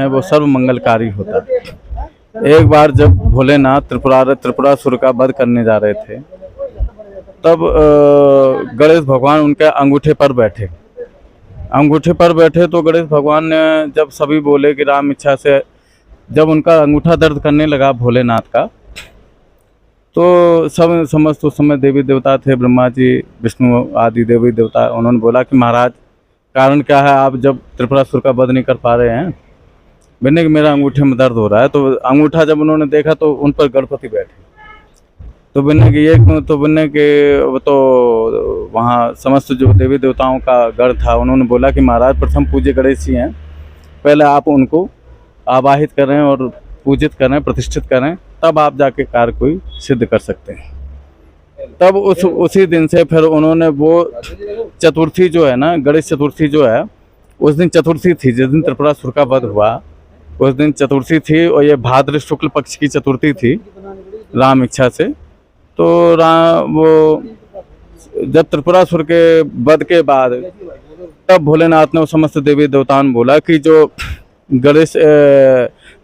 है वो सर्व मंगलकारी होता है। एक बार जब भोलेनाथ त्रिपुरासुर का वध करने जा रहे थे, तब गणेश भगवान उनके अंगूठे पर बैठे। तो गणेश भगवान ने जब सभी बोले कि राम इच्छा से, जब उनका अंगूठा दर्द करने लगा भोलेनाथ का, तो सब समस्त उस समय देवी देवता थे, ब्रह्मा जी, विष्णु आदि देवी देवता। उन्होंने बोला कि महाराज कारण क्या है, आप जब त्रिपुरासुर का वध नहीं कर पा रहे हैं? मैंने कि मेरा अंगूठे में दर्द हो रहा है। तो अंगूठा जब उन्होंने देखा तो उन पर गणपति बैठे। तो मैंने कि ये क्यों? तो मैंने कि वो तो वहाँ समस्त जो देवी देवताओं का गढ़ था, उन्होंने बोला कि महाराज प्रथम पूज्य गणेश जी हैं, पहले आप उनको आवाहित करें और पूजित करें, प्रतिष्ठित करें, तब आप जाके कार्य कोई सिद्ध कर सकते हैं। तब उसी दिन से फिर उन्होंने वो चतुर्थी जो है ना, गणेश चतुर्थी जो है, उस दिन चतुर्थी थी, जिस दिन त्रिपुरासुर का वध हुआ उस दिन चतुर्थी थी, और ये भाद्र शुक्ल पक्ष की चतुर्थी थी राम इच्छा से। तो वो जब त्रिपुरासुर के वध के बाद तब भोलेनाथ ने समस्त देवी देवताओं ने बोला कि जो गणेश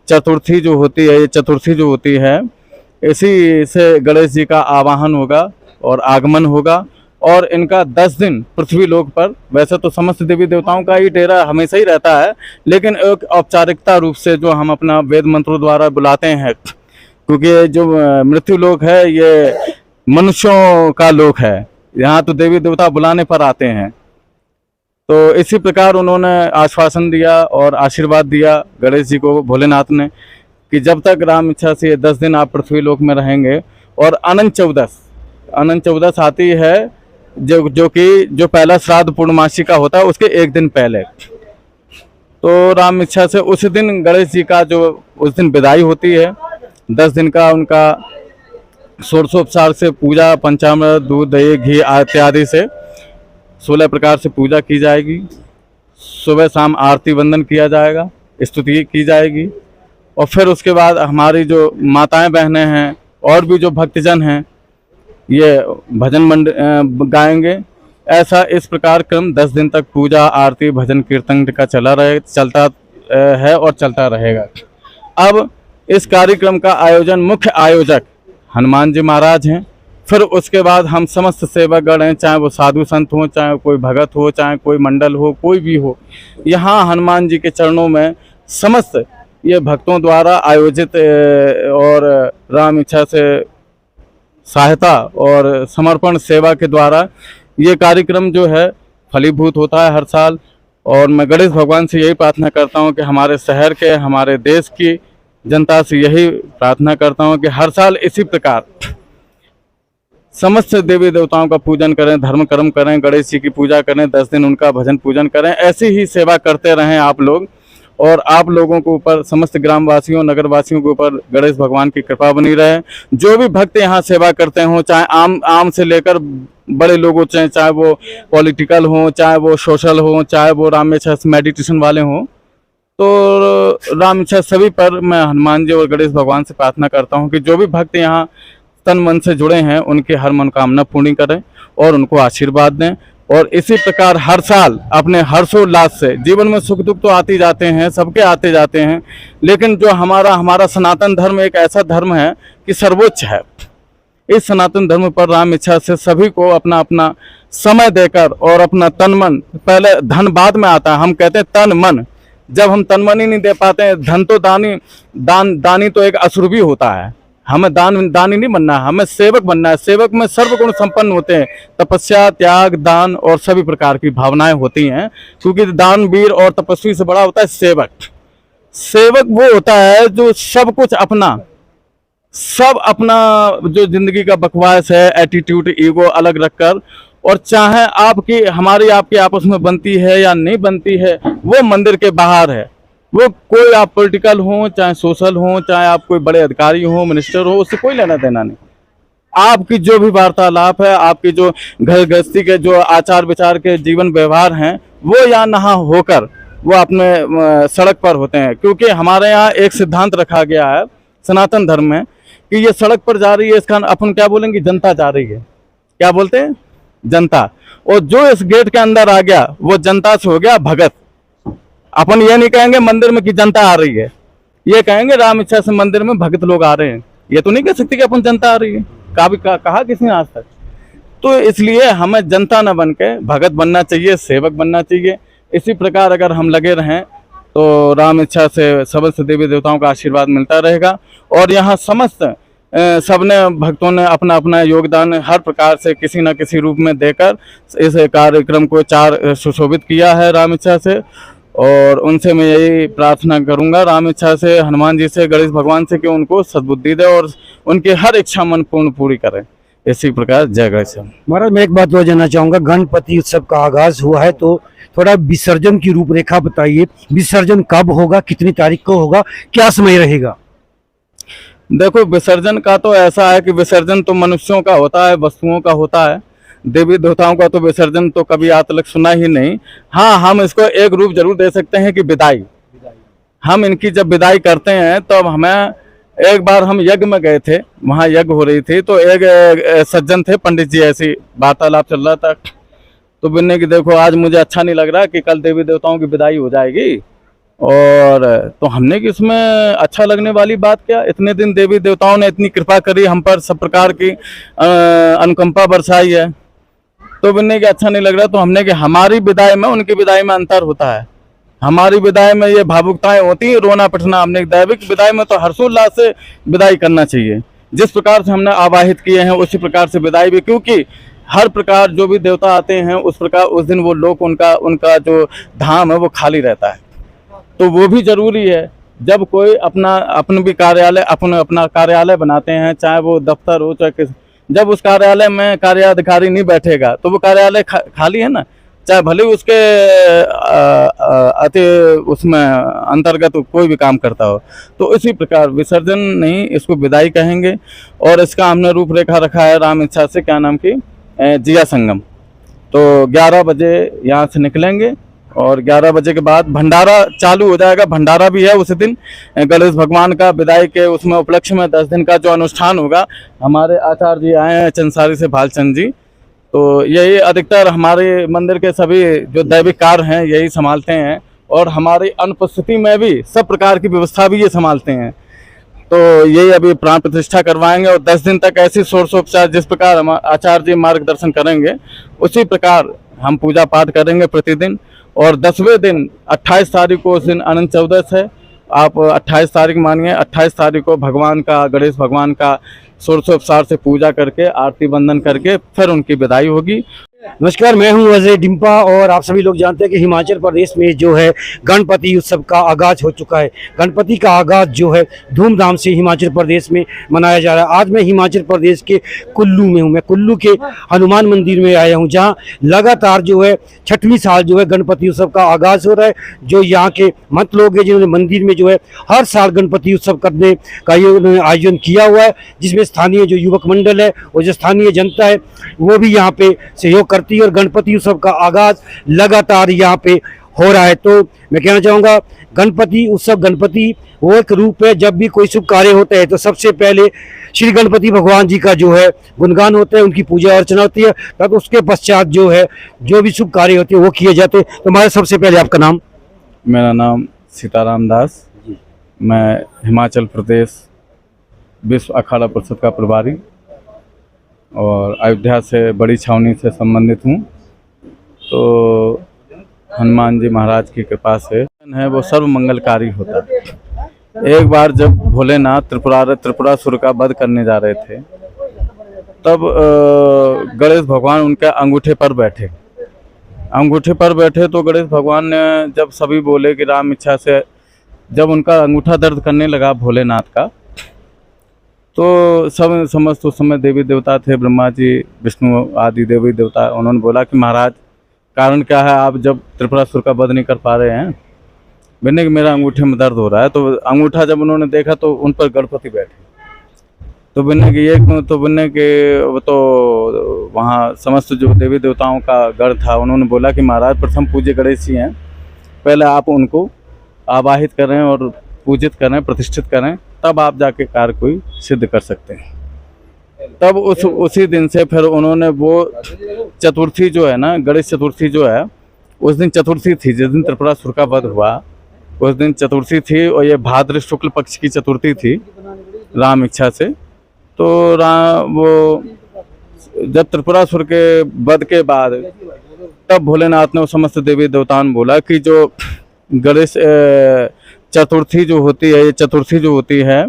चतुर्थी जो होती है, ये चतुर्थी जो होती है, इसी से गणेश जी का आवाहन होगा और आगमन होगा, और इनका 10 दिन पृथ्वी लोक पर, वैसे तो समस्त देवी देवताओं का ही डेरा हमेशा ही रहता है, लेकिन एक औपचारिकता रूप से जो हम अपना वेद मंत्रों द्वारा बुलाते हैं, क्योंकि जो मृत्यु लोक है ये मनुष्यों का लोक है, यहाँ तो देवी देवता बुलाने पर आते हैं। तो इसी प्रकार उन्होंने आश्वासन दिया और आशीर्वाद दिया गणेश जी को, भोलेनाथ ने, कि जब तक राम इच्छा से 10 दिन आप पृथ्वी लोक में रहेंगे। और अनंत चौदस आती है, जो कि जो पहला श्राद्ध पूर्णमासी का होता है उसके एक दिन पहले। तो राम इच्छा से उस दिन गणेश जी का जो उस दिन विदाई होती है, 10 दिन का उनका षोडशोपचार से पूजा, पंचामृत, दूध, दही, घी इत्यादि से 16 प्रकार से पूजा की जाएगी। सुबह शाम आरती वंदन किया जाएगा, स्तुति की जाएगी, और फिर उसके बाद हमारी जो माताएं बहनें हैं और भी जो भक्तजन हैं ये भजन गाएंगे। ऐसा इस प्रकार क्रम 10 दिन तक पूजा, आरती, भजन, कीर्तन का चलता है और चलता रहेगा। अब इस कार्यक्रम का आयोजन, मुख्य आयोजक हनुमान जी महाराज हैं। फिर उसके बाद हम समस्त सेवकगण हैं, चाहे वो साधु संत हो, चाहे कोई भगत हो, चाहे कोई मंडल हो, कोई भी हो, यहाँ हनुमान जी के चरणों में समस्त ये भक्तों द्वारा आयोजित और राम इच्छा से सहायता और समर्पण सेवा के द्वारा ये कार्यक्रम जो है फलीभूत होता है हर साल। और मैं गणेश भगवान से यही प्रार्थना करता हूँ कि हमारे शहर के, हमारे देश की जनता से यही प्रार्थना करता हूँ कि हर साल इसी प्रकार समस्त देवी देवताओं का पूजन करें, धर्म कर्म करें, गणेश जी की पूजा करें, 10 दिन उनका भजन पूजन करें। ऐसी ही सेवा करते रहें आप लोग, और आप लोगों के ऊपर, समस्त ग्रामवासियों, नगरवासियों के ऊपर गणेश भगवान की कृपा बनी रहे। जो भी भक्त यहाँ सेवा करते हों, चाहे आम से लेकर बड़े लोग हो, चाहे वो पॉलिटिकल हों, चाहे वो सोशल हों, चाहे वो राम इच्छा मेडिटेशन वाले हों, तो राम इच्छा सभी पर मैं हनुमान जी और गणेश भगवान से प्रार्थना करता हूँ कि जो भी भक्त यहाँ तन मन से जुड़े हैं उनकी हर मनोकामना पूर्ण करें और उनको आशीर्वाद दें। और इसी प्रकार हर साल अपने हर्षोल्लास से, जीवन में सुख दुख तो आते जाते हैं, सबके आते जाते हैं, लेकिन जो हमारा सनातन धर्म एक ऐसा धर्म है कि सर्वोच्च है। इस सनातन धर्म पर राम इच्छा से सभी को अपना अपना समय देकर और अपना तन मन, पहले धन बाद में आता है, हम कहते हैं तन मन। जब हम तन मन ही नहीं दे पाते हैं, धन तो दानी तो एक असुर भी होता है। हमें दानी नहीं बनना है, हमें सेवक बनना है। सेवक में सर्व गुण संपन्न होते हैं, तपस्या, त्याग, दान और सभी प्रकार की भावनाएं होती हैं, क्योंकि दानवीर और तपस्वी से बड़ा होता है सेवक। सेवक वो होता है जो सब कुछ अपना जो जिंदगी का बकवास है, एटीट्यूड, ईगो अलग रखकर, और चाहे हमारी आपकी आपस में बनती है या नहीं बनती है, वो मंदिर के बाहर है। वो कोई आप पॉलिटिकल हो, चाहे सोशल हो, चाहे आप कोई बड़े अधिकारी हो, मिनिस्टर हो, उससे कोई लेना देना नहीं। आपकी जो भी वार्तालाप है, आपकी जो घर गृहस्थी के जो आचार विचार के जीवन व्यवहार हैं, वो यहाँ नहा होकर वो अपने सड़क पर होते हैं। क्योंकि हमारे यहाँ एक सिद्धांत रखा गया है सनातन धर्म में कि ये सड़क पर जा रही है, इसका अपन क्या बोलेंगे, जनता जा रही है। क्या बोलते हैं? जनता। और जो इस गेट के अंदर आ गया वो जनता से हो गया भगत। अपन ये नहीं कहेंगे मंदिर में कि जनता आ रही है, ये कहेंगे राम इच्छा से मंदिर में भक्त लोग आ रहे हैं। ये तो नहीं कह सकते कि अपन जनता आ रही है, कहा किसी ने आज तक। तो इसलिए हमें जनता न बन के भगत बनना चाहिए, सेवक बनना चाहिए। इसी प्रकार अगर हम लगे रहें तो राम इच्छा से समस्त देवी देवताओं का आशीर्वाद मिलता रहेगा। और यहाँ समस्त सबने भक्तों ने अपना अपना योगदान हर प्रकार से किसी न किसी रूप में देकर इस कार्यक्रम को सुशोभित किया है राम इच्छा से। और उनसे मैं यही प्रार्थना करूंगा राम इच्छा से, हनुमान जी से, गणेश भगवान से कि उनको सद्बुद्धि दे और उनकी हर इच्छा मन पूर्ण पूरी करें। इसी प्रकार जय गणेश। महाराज मैं एक बात और जानना चाहूंगा, गणपति उत्सव का आगाज हुआ है तो थोड़ा विसर्जन की रूपरेखा बताइए। विसर्जन कब होगा, कितनी तारीख को होगा, क्या समय रहेगा? देखो, विसर्जन का तो ऐसा है कि विसर्जन तो मनुष्यों का होता है, वस्तुओं का होता है। देवी देवताओं का तो विसर्जन तो कभी आज तक सुना ही नहीं। हाँ, हम इसको एक रूप जरूर दे सकते हैं कि विदाई। हम इनकी जब विदाई करते हैं तो हमें, एक बार हम यज्ञ में गए थे, वहाँ यज्ञ हो रही थी, तो एक सज्जन थे पंडित जी, ऐसी वार्तालाप चल रहा था। तो बोलने की देखो आज मुझे अच्छा नहीं लग रहा कि कल देवी देवताओं की विदाई हो जाएगी। और तो हमने कि इसमें अच्छा लगने वाली बात क्या, इतने दिन देवी देवताओं ने इतनी कृपा करी हम पर, सब प्रकार की अनुकंपा बरसाई है। तो बोलने की अच्छा नहीं लग रहा, तो हमने कि हमारी विदाई में उनकी विदाई में अंतर होता है। हमारी विदाई में ये भावुकताएं होती हैं, रोना पिटना। हमने दैविक विदाई में तो हर्षोल्लास से विदाई करना चाहिए। जिस प्रकार से हमने आवाहित किए हैं उसी प्रकार से विदाई भी, क्योंकि हर प्रकार जो भी देवता आते हैं उस प्रकार उस दिन वो लोग, उनका जो धाम है वो खाली रहता है। तो वो भी जरूरी है। जब कोई अपना भी कार्यालय, अपना कार्यालय बनाते हैं, चाहे वो दफ्तर हो चाहे किस, जब उस कार्यालय में कार्याधिकारी नहीं बैठेगा तो वो कार्यालय खाली है ना, चाहे भले उसके अति उसमें अंतर्गत कोई भी काम करता हो। तो इसी प्रकार विसर्जन नहीं, इसको विदाई कहेंगे। और इसका हमने रूपरेखा रखा है राम इच्छा से, क्या नाम की, जिया संगम। तो 11 बजे यहाँ से निकलेंगे और 11 बजे के बाद भंडारा चालू हो जाएगा। भंडारा भी है उस दिन, गणेश भगवान का विदाई के उसमें उपलक्ष्य में 10 दिन का जो अनुष्ठान होगा। हमारे आचार्य जी आए हैं चंसारी से, भालचंद जी। तो यही अधिकतर हमारे मंदिर के सभी जो दैविक कार्य हैं यही संभालते हैं, और हमारी अनुपस्थिति में भी सब प्रकार की व्यवस्था भी ये संभालते हैं। तो यही अभी प्राण प्रतिष्ठा करवाएंगे और 10 दिन तक ऐसी षोडशोपचार, जिस प्रकार हम आचार्य जी मार्गदर्शन करेंगे उसी प्रकार हम पूजा पाठ करेंगे प्रतिदिन। और 10वें दिन 28 तारीख को, उस दिन अनंत चतुर्दशी है, आप 28 तारीख मानिए। 28 तारीख को भगवान का, गणेश भगवान का षोडशोपचार से पूजा करके, आरती बंदन करके फिर उनकी विदाई होगी। नमस्कार, मैं हूं अजय डिम्पा और आप सभी लोग जानते हैं कि हिमाचल प्रदेश में जो है गणपति उत्सव का आगाज हो चुका है। गणपति का आगाज जो है धूमधाम से हिमाचल प्रदेश में मनाया जा रहा है। आज मैं हिमाचल प्रदेश के कुल्लू में हूं। मैं कुल्लू के हनुमान मंदिर में आया हूं, जहां लगातार जो है 6वीं साल जो है गणपति उत्सव का आगाज हो रहा है। जो यहाँ के महंत लोग हैं जिन्होंने मंदिर में जो है हर साल गणपति उत्सव करने का ये आयोजन किया हुआ है, जिसमें स्थानीय जो युवक मंडल है और जो स्थानीय जनता है वो भी यहाँ पे सहयोग करती है। और गणपति उत्सव का आगाज लगातार यहाँ पे हो रहा है। तो मैं कहना चाहूँगा, गणपति उत्सव, गणपति वो एक रूप है। जब भी कोई शुभ कार्य होता है तो सबसे पहले श्री गणपति भगवान जी का जो है गुणगान होता है, उनकी पूजा अर्चना होती है, तब उसके पश्चात जो है जो भी शुभ कार्य होते हैं वो किए जाते हैं। तो हमारे सबसे पहले आपका नाम? मेरा नाम सीताराम दास, मैं हिमाचल प्रदेश विश्व अखाड़ा परिषद का प्रभारी और अयोध्या से, बड़ी छावनी से संबंधित हूँ। तो हनुमान जी महाराज की कृपा से है वो सर्व मंगलकारी होता है। एक बार जब भोलेनाथ त्रिपुरासुर का वध करने जा रहे थे, तब गणेश भगवान उनके अंगूठे पर बैठे। तो गणेश भगवान ने जब सभी बोले कि राम इच्छा से, जब उनका अंगूठा दर्द करने लगा भोलेनाथ का, तो सब समस्त उस समय देवी देवता थे, ब्रह्मा जी, विष्णु आदि देवी देवता। उन्होंने बोला कि महाराज कारण क्या है, आप जब त्रिपुरासुर का वध नहीं कर पा रहे हैं? मैंने कि मेरा अंगूठे में दर्द हो रहा है। तो अंगूठा जब उन्होंने देखा तो उन पर गणपति बैठे। तो बोलने की ये क्यों? तो बोलने के तो वहाँ समस्त जो देवी देवताओं का गढ़ था, उन्होंने बोला कि महाराज प्रथम पूज्य गणेश जी हैं, पहले आप उनको आवाहित करें और पूजित करें, प्रतिष्ठित करें, तब आप जाके कार्य कोई सिद्ध कर सकते हैं। तब उसी दिन से फिर उन्होंने वो चतुर्थी जो है ना, गणेश चतुर्थी जो है, उस दिन चतुर्थी थी जिस दिन त्रिपुरासुर का वध हुआ। उस दिन चतुर्थी थी और ये भाद्र शुक्ल पक्ष की चतुर्थी थी राम इच्छा से। तो वो जब त्रिपुरासुर के वध के बाद तब भोलेनाथ ने उस समस्त देवी देवताओं ने बोला कि जो गणेश चतुर्थी जो होती है, ये चतुर्थी जो होती है,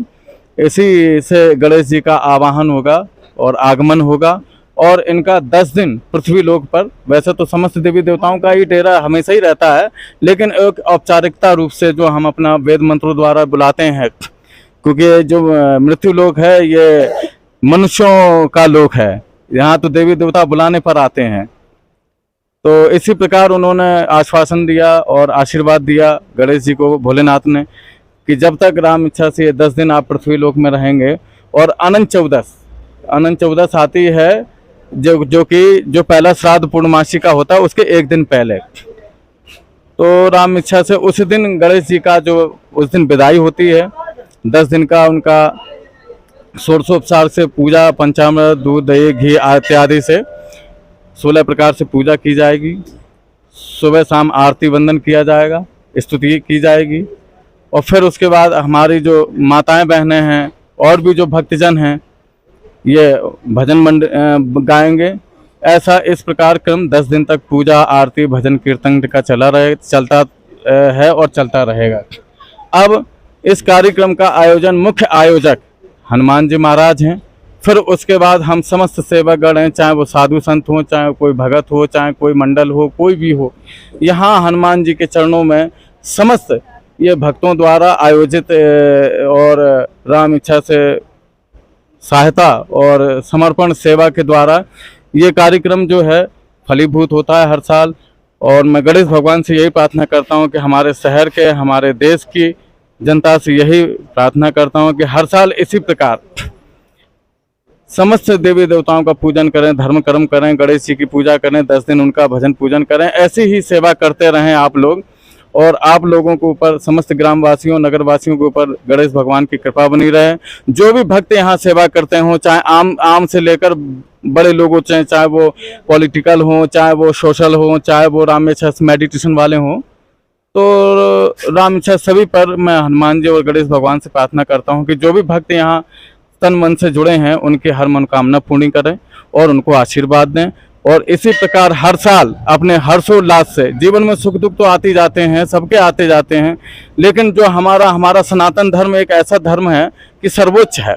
इसी से गणेश जी का आवाहन होगा और आगमन होगा और इनका 10 दिन पृथ्वी लोक पर, वैसे तो समस्त देवी देवताओं का ही डेरा हमेशा ही रहता है, लेकिन एक औपचारिकता रूप से जो हम अपना वेद मंत्रों द्वारा बुलाते हैं, क्योंकि जो मृत्यु लोक है ये मनुष्यों का लोक है, यहाँ तो देवी देवता बुलाने पर आते हैं। तो इसी प्रकार उन्होंने आश्वासन दिया और आशीर्वाद दिया गणेश जी को, भोलेनाथ ने, कि जब तक राम इच्छा से 10 दिन आप पृथ्वी लोक में रहेंगे। और अनंत चौदस आती है जो पहला श्राद्ध पूर्णमासी का होता है उसके एक दिन पहले। तो राम इच्छा से उस दिन गणेश जी का जो उस दिन विदाई होती है, 10 दिन का उनका षोडशोपचार से पूजा, पंचामृत, दूध, दही, घी इत्यादि से 16 प्रकार से पूजा की जाएगी। सुबह शाम आरती वंदन किया जाएगा, स्तुति की जाएगी। और फिर उसके बाद हमारी जो माताएं बहनें हैं और भी जो भक्तजन हैं ये भजन गाएंगे। ऐसा इस प्रकार क्रम 10 दिन तक पूजा, आरती, भजन, कीर्तन का चलता है और चलता रहेगा। अब इस कार्यक्रम का आयोजन मुख्य आयोजक हनुमान जी महाराज हैं। फिर उसके बाद हम समस्त सेवकगण हैं, चाहे वो साधु संत हो, चाहे कोई भगत हो, चाहे कोई मंडल हो, कोई भी हो, यहाँ हनुमान जी के चरणों में समस्त ये भक्तों द्वारा आयोजित और राम इच्छा से सहायता और समर्पण सेवा के द्वारा ये कार्यक्रम जो है फलीभूत होता है हर साल। और मैं गणेश भगवान से यही प्रार्थना करता हूँ कि हमारे शहर के, हमारे देश की जनता से यही प्रार्थना करता हूँ कि हर साल इसी प्रकार समस्त देवी देवताओं का पूजन करें, धर्म कर्म करें, गणेश जी की पूजा करें, 10 दिन उनका भजन पूजन करें। ऐसी ही सेवा करते रहें आप लोग, और आप लोगों के ऊपर, समस्त ग्रामवासियों, नगरवासियों के ऊपर गणेश भगवान की कृपा बनी रहे। जो भी भक्त यहाँ सेवा करते हों, चाहे आम से लेकर बड़े लोगों, चाहे वो पॉलिटिकल हों, चाहे वो सोशल हों, चाहे वो राम इच्छा मेडिटेशन वाले हों, तो राम इच्छा सभी पर मैं हनुमान जी और गणेश भगवान से प्रार्थना करता हूँ कि जो भी भक्त यहाँ तन मन से जुड़े हैं उनकी हर मनोकामना पूर्ण करें और उनको आशीर्वाद दें। और इसी प्रकार हर साल अपने हर्षोल्लास से, जीवन में सुख दुख तो आते जाते हैं, सबके आते जाते हैं, लेकिन जो हमारा सनातन धर्म एक ऐसा धर्म है कि सर्वोच्च है।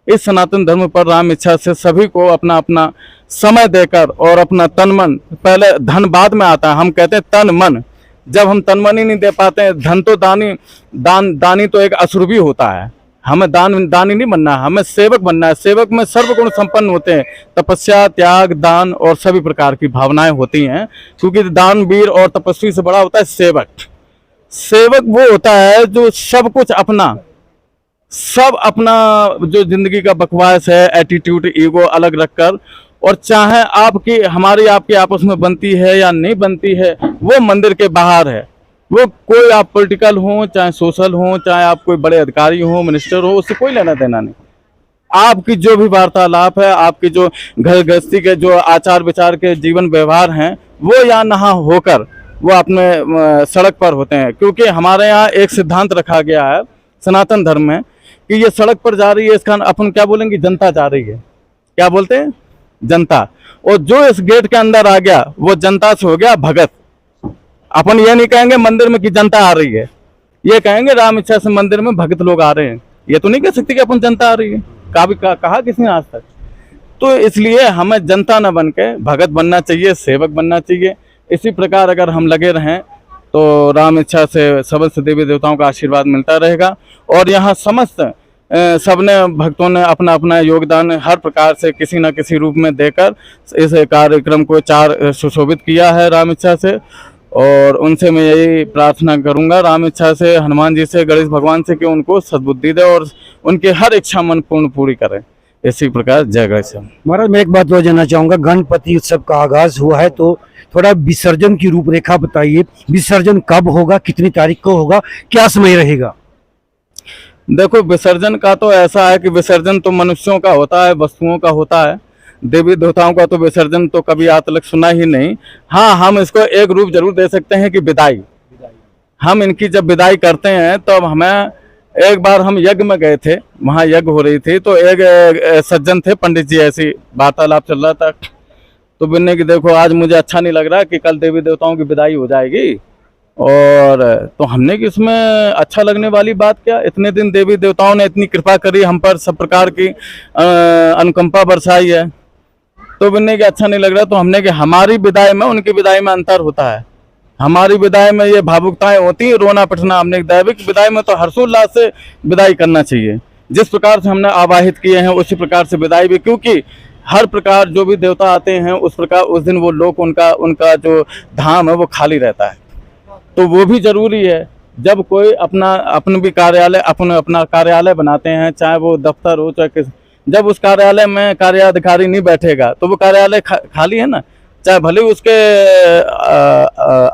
इस सनातन धर्म पर राम इच्छा से सभी को अपना अपना समय देकर और अपना तन मन, पहले धन बाद में आता है, हम कहते हैं तन मन। जब हम तन मन ही नहीं दे पाते हैं, धन तो दानी तो एक असुर भी होता है। हमें दानी नहीं बनना है, हमें सेवक बनना है। सेवक में सर्वगुण संपन्न होते हैं, तपस्या, त्याग, दान और सभी प्रकार की भावनाएं होती हैं, क्योंकि दानवीर और तपस्वी से बड़ा होता है सेवक। सेवक वो होता है जो सब कुछ सब अपना जो जिंदगी का बकवास है, एटीट्यूड, ईगो अलग रखकर, और चाहे हमारी आपकी आपस में बनती है या नहीं बनती है, वो मंदिर के बाहर है। वो कोई आप पॉलिटिकल हो, चाहे सोशल हो, चाहे आप कोई बड़े अधिकारी हो, मिनिस्टर हो, उससे कोई लेना देना नहीं। आपकी जो भी वार्तालाप है, आपकी जो घर गृहस्थी के जो आचार विचार के जीवन व्यवहार हैं, वो यहाँ नहा होकर वो अपने सड़क पर होते हैं। क्योंकि हमारे यहाँ एक सिद्धांत रखा गया है सनातन धर्म में कि ये सड़क पर जा रही है, इसका अपन क्या बोलेंगे, जनता जा रही है। क्या बोलते हैं? जनता। और जो इस गेट के अंदर आ गया वो जनता से हो गया भगत। अपन ये नहीं कहेंगे मंदिर में कि जनता आ रही है, ये कहेंगे राम इच्छा से मंदिर में भगत लोग आ रहे हैं। ये तो नहीं कह सकते कि अपन जनता आ रही है, कहा किसने आज तक। तो इसलिए हमें जनता न बन के भगत बनना चाहिए, सेवक बनना चाहिए। इसी प्रकार अगर हम लगे रहें तो राम इच्छा से समस्त देवी देवताओं का आशीर्वाद मिलता रहेगा। और यहाँ समस्त सबने भक्तों ने अपना अपना योगदान हर प्रकार से किसी न किसी रूप में देकर इस कार्यक्रम को सुशोभित किया है राम इच्छा से। और उनसे मैं यही प्रार्थना करूंगा राम इच्छा से, हनुमान जी से, गणेश भगवान से कि उनको सद्बुद्धि दे और उनकी हर इच्छा मन पूर्ण पूरी करें। इसी प्रकार जय गणेश। महाराज मैं एक बात और जानना चाहूँगा, गणपति उत्सव का आगाज हुआ है तो थोड़ा विसर्जन की रूपरेखा बताइए। विसर्जन कब होगा, कितनी तारीख को होगा, क्या समय रहेगा? देखो, विसर्जन का तो ऐसा है कि विसर्जन तो मनुष्यों का होता है, वस्तुओं का होता है। देवी देवताओं का तो विसर्जन तो कभी आज तक सुना ही नहीं। हाँ, हम इसको एक रूप जरूर दे सकते हैं कि विदाई। हम इनकी जब विदाई करते हैं तो हमें, एक बार हम यज्ञ में गए थे, वहाँ यज्ञ हो रही थी, तो एक सज्जन थे पंडित जी, ऐसी वार्तालाप चल रहा था, तो बोलने की देखो आज मुझे अच्छा नहीं लग रहा कि कल देवी देवताओं की विदाई हो जाएगी, और तो हमने कि इसमें अच्छा लगने वाली बात क्या, इतने दिन देवी देवताओं ने इतनी कृपा करी हम पर, सब प्रकार की अनुकंपा बरसाई है, तो बोलने की अच्छा नहीं लग रहा। तो हमने कि हमारी विदाई में उनकी विदाई में अंतर होता है, हमारी विदाई में ये भावुकताएं होती है, रोना पिटना, हमने दैविक विदाई में तो हर्षोल्लास से विदाई करना चाहिए, जिस प्रकार से हमने आवाहित किए हैं उसी प्रकार से विदाई भी, क्योंकि हर प्रकार जो भी देवता आते हैं उस प्रकार उस दिन वो लोग उनका जो धाम है वो खाली रहता है, तो वो भी जरूरी है। जब कोई अपना भी कार्यालय अपना कार्यालय बनाते हैं, चाहे वो दफ्तर हो चाहे किस, जब उस कार्यालय में कार्याधिकारी नहीं बैठेगा तो वो कार्यालय खाली है ना, चाहे भले उसके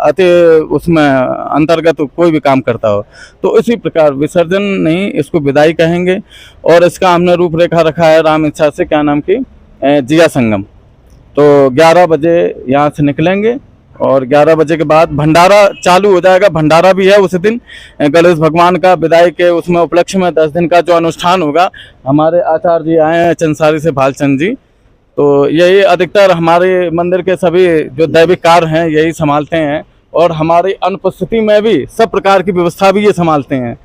अति उसमें अंतर्गत कोई भी काम करता हो। तो इसी प्रकार विसर्जन नहीं, इसको विदाई कहेंगे। और इसका हमने रूपरेखा रखा है राम इच्छा से, क्या नाम की, जिया संगम। तो 11 बजे यहाँ से निकलेंगे और 11 बजे के बाद भंडारा चालू हो जाएगा। भंडारा भी है उस दिन, गणेश भगवान का विदाई के उसमें उपलक्ष्य में 10 दिन का जो अनुष्ठान होगा। हमारे आचार्य जी आए हैं चंसारी से, भालचंद जी, तो यही अधिकतर हमारे मंदिर के सभी जो दैविक कार्य हैं यही संभालते हैं, और हमारी अनुपस्थिति में भी सब प्रकार की व्यवस्था भी ये संभालते हैं।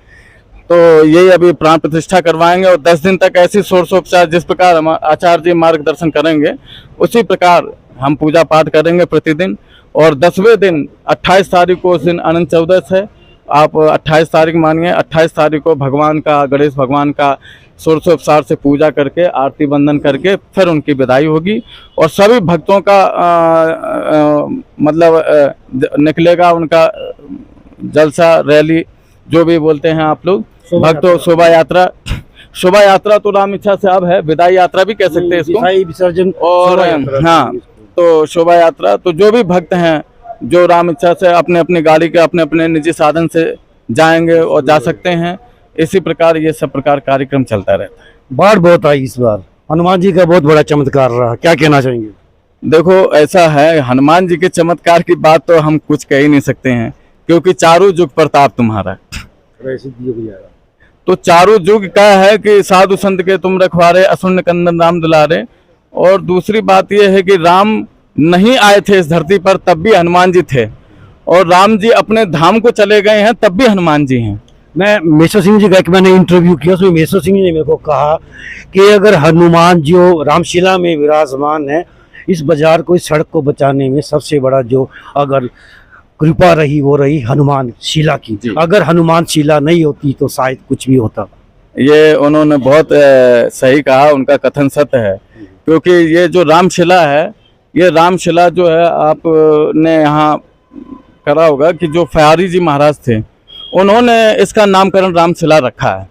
तो यही अभी प्राण प्रतिष्ठा करवाएंगे और 10 दिन तक ऐसी षोडशोपचार जिस प्रकार हम आचार्य जी मार्गदर्शन करेंगे उसी प्रकार हम पूजा पाठ करेंगे प्रतिदिन। और 10वें दिन 28 तारीख को, उस दिन अनंत चौदस है, आप 28 तारीख मानिए, 28 तारीख को भगवान का, गणेश भगवान का षोडशोपचार से पूजा करके आरती बंदन करके फिर उनकी विदाई होगी। और सभी भक्तों का निकलेगा उनका जलसा, रैली, जो भी बोलते हैं आप लोग, भक्तों शोभा यात्रा। शोभा यात्रा तो राम इच्छा से अब है, विदाई यात्रा भी कह सकते हैं इसको, विसर्जन और हाँ, तो शोभा यात्रा। तो जो भी भक्त हैं जो राम इच्छा से अपने अपनी गाड़ी के अपने अपने निजी साधन से जाएंगे और जा सकते हैं। इसी प्रकार ये सब प्रकार कार्यक्रम चलता रहता है। बाढ़ बहुत आई इस बार, हनुमान जी का बहुत बड़ा चमत्कार रहा, क्या कहना चाहेंगे? देखो ऐसा है, हनुमान जी के चमत्कार की बात तो हम कुछ कह ही नहीं सकते हैं, क्योंकि चारों युग प्रताप तुम्हारा। तो चारों युग क्या है कि साधु संत के तुम रखवारे, असुर कंदन राम दुलारे। और दूसरी बात यह है कि राम नहीं आए थे इस धरती पर तब भी हनुमान जी थे, और राम जी अपने धाम को चले गए हैं तब भी हनुमान जी हैं। मैं मेसो सिंह जी का एक मैंने इंटरव्यू किया, उसमें मेसो सिंह जी ने मेरे को कहा कि अगर हनुमान जो रामशिला में विराजमान है, इस बाजार को, इस सड़क को बचाने में सबसे बड़ा जो अगर कृपा रही वो रही हनुमान शिला की। अगर हनुमान शिला नहीं होती तो शायद कुछ भी होता। ये उन्होंने बहुत सही कहा, उनका कथन सत्य है, क्योंकि ये जो रामशिला है, ये रामशिला जो है आपने यहाँ करा होगा कि जो फयारी जी महाराज थे उन्होंने इसका नामकरण रामशिला रखा है,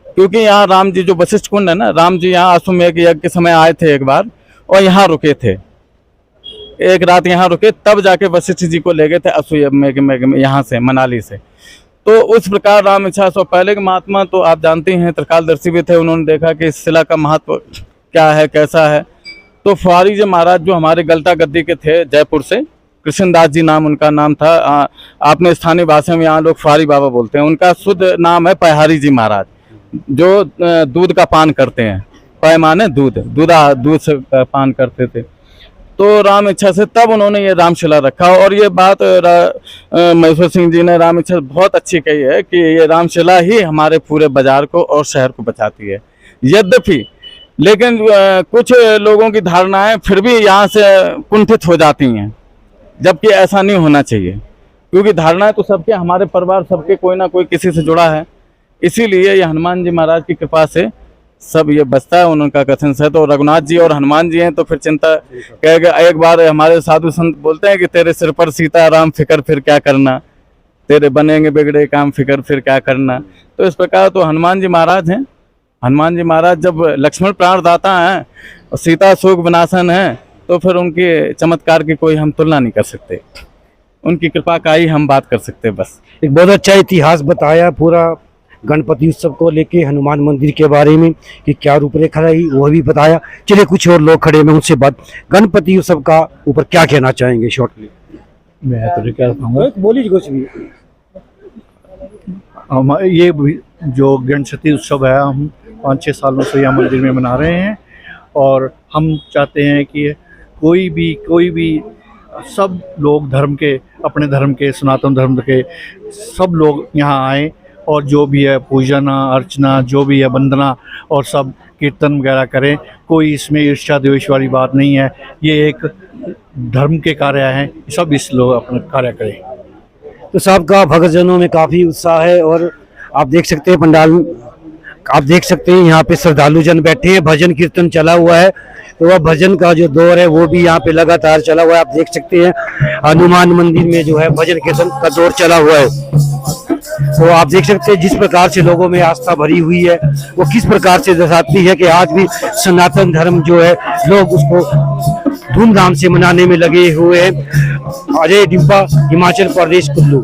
क्योंकि यहाँ राम जी जो वशिष्ठ कुंड है ना, राम जी यहाँ अश्वमेध यज्ञ के समय आए थे एक बार और यहाँ रुके थे, एक रात यहाँ रुके, तब जाके वशिष्ठ जी को ले गए थे अश्वमेध में यहाँ से, मनाली से। तो उस प्रकार राम इच्छा से पहले के महात्मा तो आप जानते हैं त्रिकालदर्शी भी थे, उन्होंने देखा कि इस शिला का महत्व क्या है, कैसा है। तो फुआरी जी महाराज जो हमारे गलता गद्दी के थे, जयपुर से, कृष्णदास जी नाम उनका नाम था। आपने स्थानीय भाषा में यहाँ लोग फुआरी बाबा बोलते हैं, उनका शुद्ध नाम है पहारी जी महाराज, जो दूध का पान करते हैं, पैमाने दूध से पान करते थे। तो राम इच्छा से तब उन्होंने ये रामशिला रखा। और ये बात महेश्वर सिंह जी ने राम इच्छा बहुत अच्छी कही है कि ये रामशिला ही हमारे पूरे बाजार को और शहर को बचाती है। यद्यपि लेकिन कुछ लोगों की धारणाएं फिर भी यहाँ से कुंठित हो जाती हैं, जबकि ऐसा नहीं होना चाहिए, क्योंकि धारणाएं तो सबके, हमारे परिवार सबके कोई ना कोई किसी से जुड़ा है। इसीलिए ये हनुमान जी महाराज की कृपा से सब ये बचता है। उनका कथन से तो रघुनाथ जी और हनुमान जी हैं, तो फिर चिंता कह गए। एक बार हमारे साधु संत बोलते हैं कि तेरे सिर पर सीता राम, फिकर फिर क्या करना, तेरे बनेंगे बिगड़े काम, फिकर फिर क्या करना। तो इस प्रकार तो हनुमान जी महाराज हैं। हनुमान जी महाराज जब लक्ष्मण प्राणदाता हैं और सीता शोक विनाशन है, तो फिर उनके चमत्कार की कोई हम तुलना नहीं कर सकते, उनकी कृपा का ही हम बात कर सकते। बस एक बहुत अच्छा इतिहास बताया पूरा गणपति उत्सव को लेके, हनुमान मंदिर के बारे में कि क्या रूपरेखा रही वो भी बताया। चलिए कुछ और लोग खड़े में उनसे बात, गणपति उत्सव का ऊपर क्या कहना चाहेंगे शॉर्टली? मैं तो क्या कहूँगा, बोलिए कुछ भी। हम ये जो गणपति उत्सव है हम 5-6 सालों से यहाँ मंदिर में मना रहे हैं और हम चाहते हैं कि कोई भी सब लोग धर्म के, अपने धर्म के, सनातन धर्म के सब लोग यहाँ आएँ और जो भी है पूजन अर्चना जो भी है वंदना और सब कीर्तन वगैरह करें। कोई इसमें ईर्ष्या द्वेष वाली बात नहीं है, ये एक धर्म के कार्य हैं, सब इस लोग अपना कार्य करें। तो साहब का भक्तजनों में काफ़ी उत्साह है और आप देख सकते हैं पंडाल, आप देख सकते हैं यहाँ पे श्रद्धालु जन बैठे हैं, भजन कीर्तन चला हुआ है। तो वह भजन का जो दौर है वो भी यहाँ पे लगातार चला हुआ है। आप देख सकते हैं हनुमान मंदिर में जो है भजन कीर्तन का दौर चला हुआ है। तो आप देख सकते हैं जिस प्रकार से लोगों में आस्था भरी हुई है वो किस प्रकार से दर्शाती है कि आज भी सनातन धर्म जो है लोग उसको धूमधाम से मनाने में लगे हुए हैं। अजय डिम्पा, हिमाचल प्रदेश, कुल्लू।